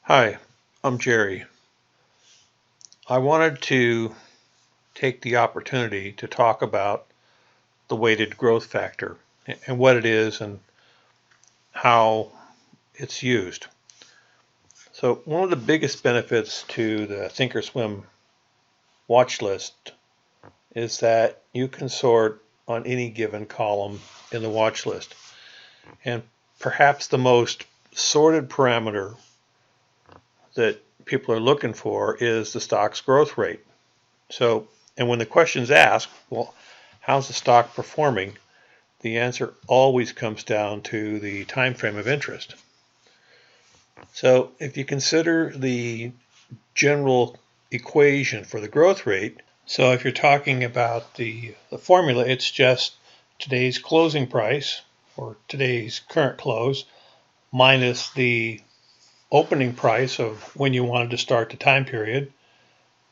Hi, I'm Jerry. I wanted to take the opportunity to talk about the weighted growth factor and what it is and how it's used. So one of the biggest benefits to the Thinkorswim watch list is that you can sort on any given column in the watch list. And perhaps the most sorted parameter that people are looking for is the stock's growth rate. So, and when the question's asked, well, how's the stock performing? The answer always comes down to the time frame of interest. So if you consider the general equation for the growth rate, so if you're talking about the formula, it's just today's closing price or today's current close minus the opening price of when you wanted to start the time period,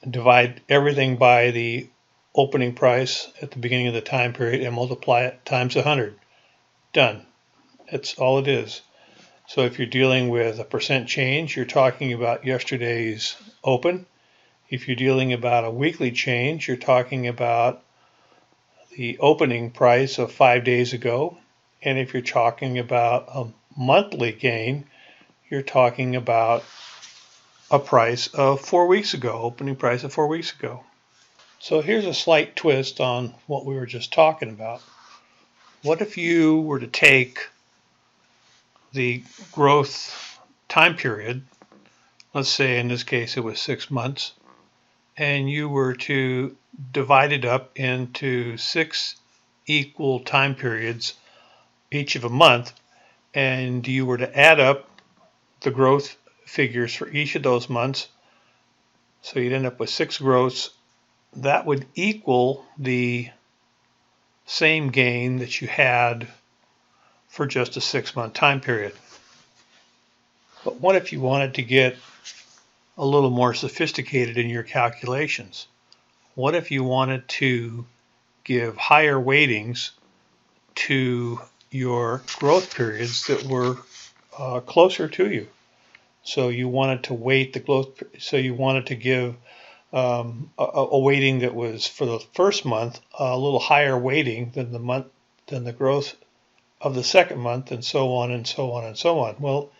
and divide everything by the opening price at the beginning of the time period and multiply it times 100. Done. That's all it is. So if you're dealing with a percent change, you're talking about yesterday's open. If you're dealing about a weekly change, you're talking about the opening price of 5 days ago. And if you're talking about a monthly gain, you're talking about a price of 4 weeks ago, opening price of 4 weeks ago. So here's a slight twist on what we were just talking about. What if you were to take the growth time period, let's say in this case it was 6 months, and you were to divide it up into 6 equal time periods, each of a month, and you were to add up the growth figures for each of those months, so you'd end up with 6 growths, that would equal the same gain that you had for just a 6-month time period. But what if you wanted to get a little more sophisticated in your calculations? What if you wanted to give higher weightings to your growth periods that were closer to you? So you wanted to weight the growth, so you wanted to give a weighting that was for the first month a little higher weighting than the growth of the second month, and so on and so on and so on. Well,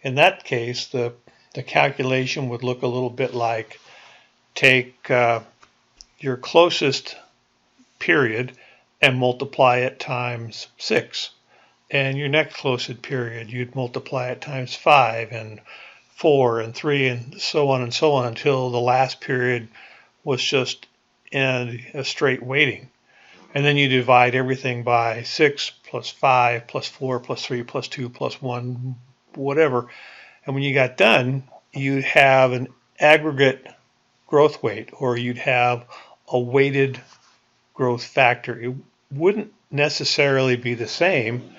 in that case, the calculation would look a little bit like take your closest period and multiply it times 6. And your next closest period, you'd multiply it times 5 and 4 and 3 and so on until the last period was just in a straight weighting. And then you divide everything by 6 plus 5 plus 4 plus 3 plus 2 plus 1, whatever. And when you got done, you'd have an aggregate growth weight, or you'd have a weighted growth factor. It wouldn't necessarily be the same.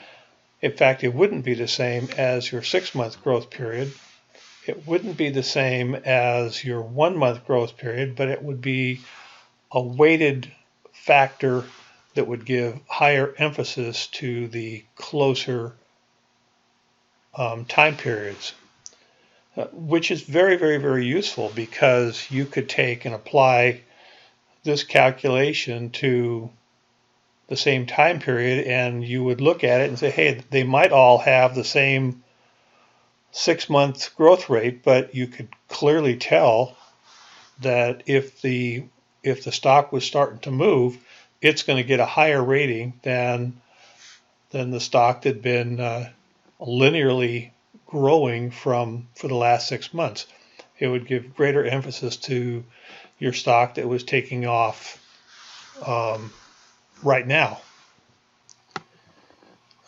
In fact, it wouldn't be the same as your 6-month growth period. It wouldn't be the same as your 1-month growth period, but it would be a weighted factor that would give higher emphasis to the closer time periods, which is very, very, very useful, because you could take and apply this calculation to the same time period, and you would look at it and say, hey, they might all have the same 6-month growth rate, but you could clearly tell that if the stock was starting to move, it's going to get a higher rating than the stock that had been linearly growing for the last 6 months. It would give greater emphasis to your stock that was taking off right now.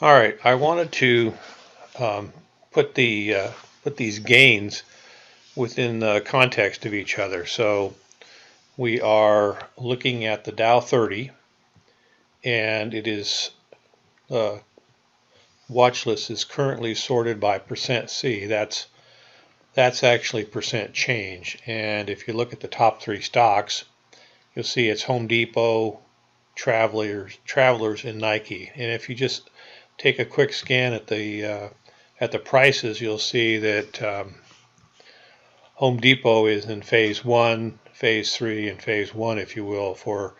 All right, I wanted to put these gains within the context of each other. So we are looking at the Dow 30, and it is watch list is currently sorted by percent C. That's actually percent change. And if you look at the top 3 stocks, you'll see it's Home Depot, Travelers, and Nike. And if you just take a quick scan at the prices, you'll see that Home Depot is in phase 1, phase 3, and phase 1, if you will, for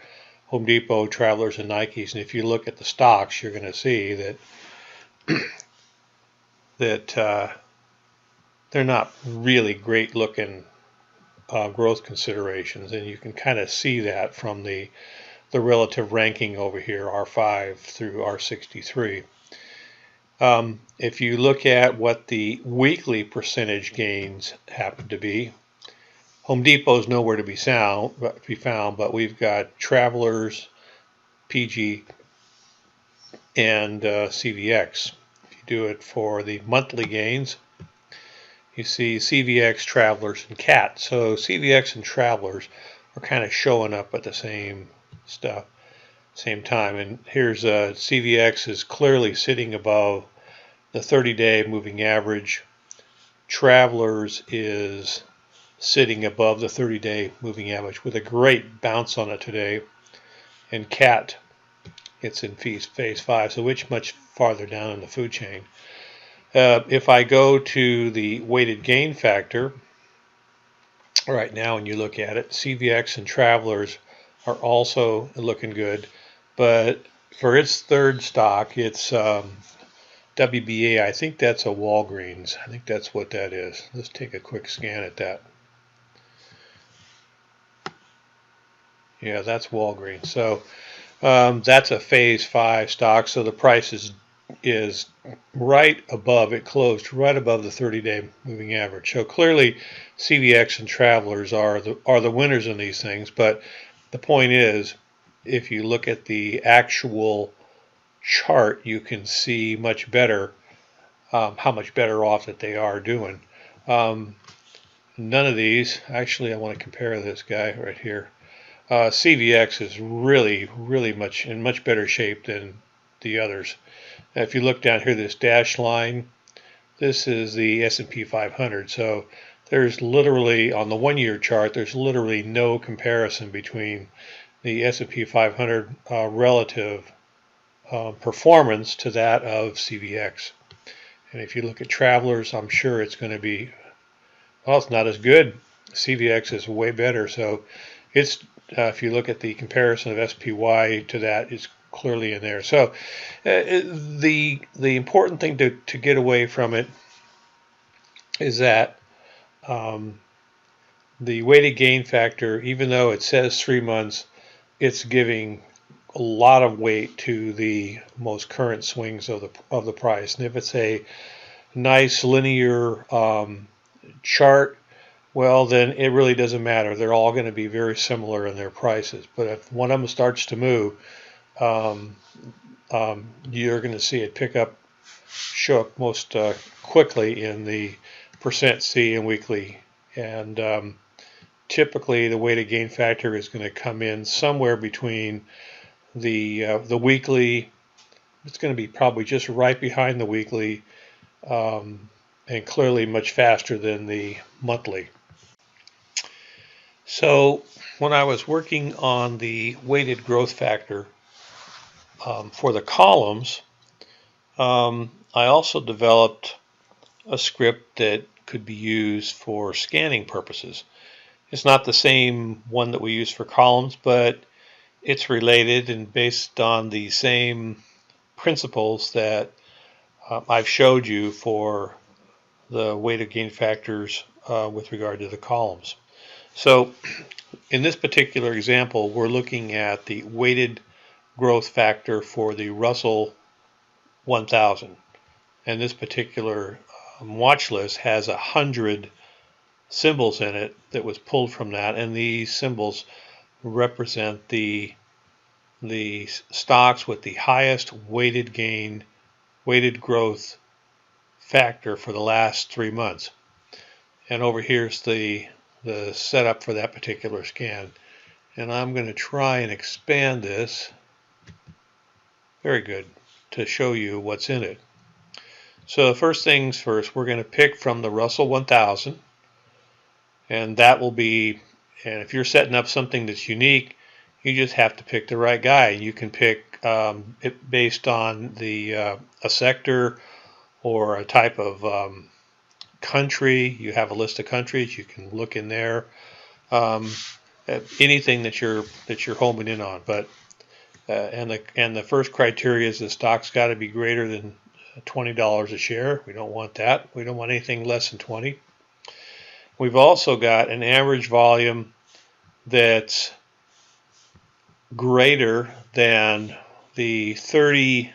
Home Depot, Travelers, and Nikes. And if you look at the stocks, you're going to see that they're not really great looking growth considerations, and you can kind of see that from the relative ranking over here, R5 through R63. If you look at what the weekly percentage gains happen to be, Home Depot is nowhere to be found, but we've got Travelers, PG, and CVX. If you do it for the monthly gains, you see CVX, Travelers, and CAT. So CVX and Travelers are kind of showing up at the same time. And here's CVX is clearly sitting above the 30-day moving average. Travelers is sitting above the 30-day moving average with a great bounce on it today. And CAT, it's in phase 5, so it's much farther down in the food chain. If I go to the weighted gain factor right now and you look at it, CVX and Travelers are also looking good, but for its third stock, it's WBA. I think that's a Walgreens. I think that's what that is. Let's take a quick scan at that. Yeah, that's Walgreens. So that's a phase 5 stock. So the price is right above. It closed right above the 30-day moving average. So clearly, CVX and Travelers are the winners in these things. But the point is, if you look at the actual chart, you can see much better how much better off that they are doing. None of these. Actually, I want to compare this guy right here. CVX is really in much better shape than the others. Now, if you look down here, this dashed line, this is the S&P 500. So there's literally, on the 1-year chart, there's literally no comparison between the S&P 500 relative performance to that of CVX. And if you look at Travelers, I'm sure it's going to be, well, it's not as good. CVX is way better. So it's if you look at the comparison of SPY to that, it's clearly in there. So the important thing to get away from it is that the weighted gain factor, even though it says 3 months, it's giving a lot of weight to the most current swings of the price. And if it's a nice linear chart, well, then it really doesn't matter. They're all going to be very similar in their prices. But if one of them starts to move, you're going to see it show up most quickly in the percent C and weekly. And typically, the weighted gain factor is going to come in somewhere between the weekly. It's going to be probably just right behind the weekly, and clearly much faster than the monthly. So when I was working on the weighted growth factor for the columns, I also developed a script that could be used for scanning purposes. It's not the same one that we use for columns, but it's related and based on the same principles that I've showed you for the weighted gain factors with regard to the columns. So in this particular example, we're looking at the weighted growth factor for the Russell 1000. And this particular watch list has 100 symbols in it that was pulled from that. And these symbols represent the stocks with the highest weighted growth factor for the last 3 months. And over here's the setup for that particular scan. And I'm going to try and expand this, very good, to show you what's in it. So first things first, we're going to pick from the Russell 1000, and that will be, and if you're setting up something that's unique, you just have to pick the right guy. You can pick it based on a sector or a type of country, you have a list of countries. You can look in there. At anything that you're homing in on. But and the first criteria is the stock's got to be greater than $20 a share. We don't want that. We don't want anything less than 20. We've also got an average volume that's greater than the 30-day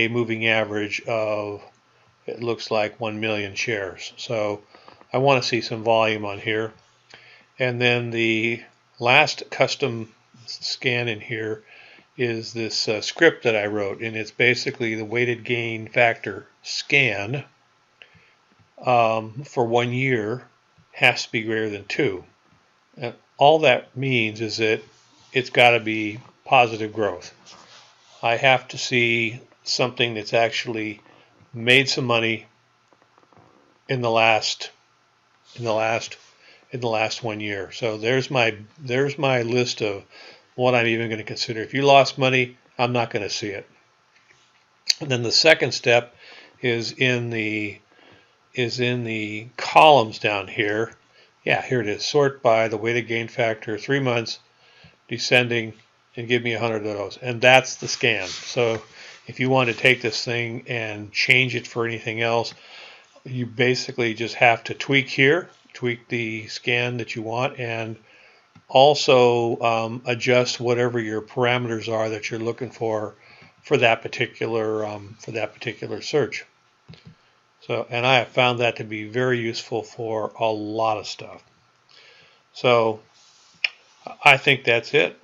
moving average of, it looks like, 1 million shares. So I want to see some volume on here. And then the last custom scan in here is this script that I wrote, and it's basically the weighted gain factor scan for 1 year has to be greater than 2. And all that means is that it's got to be positive growth. I have to see something that's actually made some money in the last 1 year. So there's my list of what I'm even going to consider. If you lost money, I'm not going to see it. And then the second step is in the columns down here. Yeah, here it is. Sort by the weighted gain factor, 3 months, descending, and give me 100 of those. And that's the scan. So if you want to take this thing and change it for anything else, you basically just have to tweak here, tweak the scan that you want, and also adjust whatever your parameters are that you're looking for that particular search. So, and I have found that to be very useful for a lot of stuff. So I think that's it.